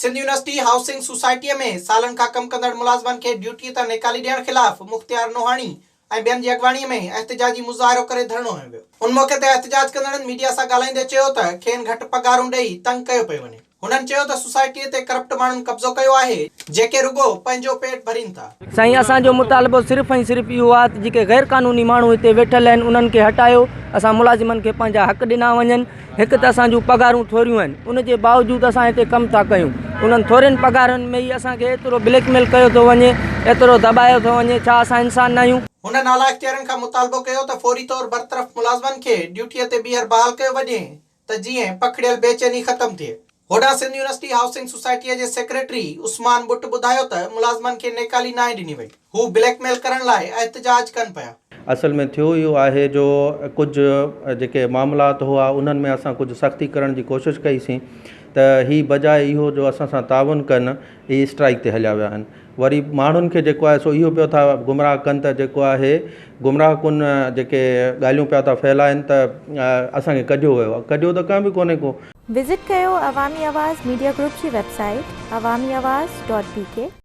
Sindh university housing society में सालन का कम कंदड़ मुलाजमन के ड्यूटी त निकाली ॾियण खिलाफ मुख्तियार नोहाणी ऐं ॿियनि जी अॻवाणीअ में एहतजाजी मुज़ाहिरो करे धरणो हंयो वियो। उन मौके ते एहतजाज कंदड़नि मीडिया सां ॻाल्हाईंदे चयो त खेनि घटि पगारूं ॾेई तंग कयो पियो वञे। हुननि चयो त सोसाइटीअ ते करप्ट माण्हुनि कब्ज़ो कयो आहे जेके रुगो पंहिंजो पेट भरीनि था। साईं असांजो मुतालबो सिर्फ़ु ऐं सिर्फ़ु इहो आहे त जेके गैर क़ानूनी माण्हू हिते वेठल आहिनि उन्हनि खे हटायो, असां मुलाज़िमनि खे पंहिंजा हक़ ॾिना वञनि। हिकु त असांजूं पगारूं थोरियूं आहिनि, उनजे बावजूदि असां हिते कमु था कयूं। उन्हनि थोरनि पगारनि में ई असांखे एतिरो ब्लैकमेल कयो थो वञे, एतिरो दॿायो थो वञे। छा असां इंसान न आहियूं? हुननि आला इख्तियारनि खां मुतालबो कयो त फौरी तौर बरतरफ़ मुलाज़िमनि खे ड्यूटीअ ते ॿीहर बहाल कयो वञे त जीअं पखड़ियल बेचैनी ख़तमु थिए। होॾां सिंध यूनिवर्सिटी हाउसिंग सोसाइटीअ जे सेक्रेटरी उस्मान बुट ॿुधायो त मुलाज़िमनि खे नेकाली नाहे ॾिनी वई, हू ब्लैकमेल करण लाइ एहतजाज कनि पिया। असल में थियो इहो आहे जो कुझु जेके मामलात हुआ उन्हनि में असां कुझु सख़्ती करण जी कोशिशि कईसीं त ही बजाए इहो जो असां सां ताउन कनि, ही स्ट्राइक ते हलिया विया आहिनि। वरी माण्हुनि खे जेको आहे सो इहो पियो था गुमराह कनि त जेको आहे गुमराह कुन जेके ॻाल्हियूं पिया था फैलाइनि त असांखे कढियो वियो आहे। कढियो त कान बि कोन्हे को। विज़िट कयो अवामी आवाज़ मीडिया ग्रुप जी वेबसाइट awamiawaz.pk।